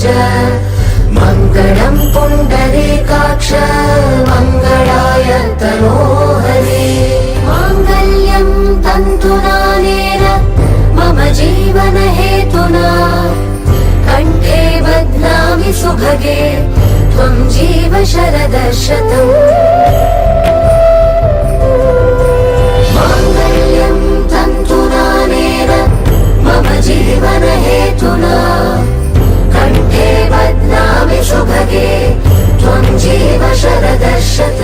भज मङ्गलं पुण्डरीकाक्ष मङ्गलाय तनोहरे माङ्गल्यं तन्तुनानेन मम जीवन हेतुना कण्ठे बध्नामि सुभगे त्वं जीव शरदः शतम् माङ्गल्यं तन्तुनानेन मम जीवन हेतुना कण्ठे बध्नामि सुभगे त्वं जीव शरदः शतम्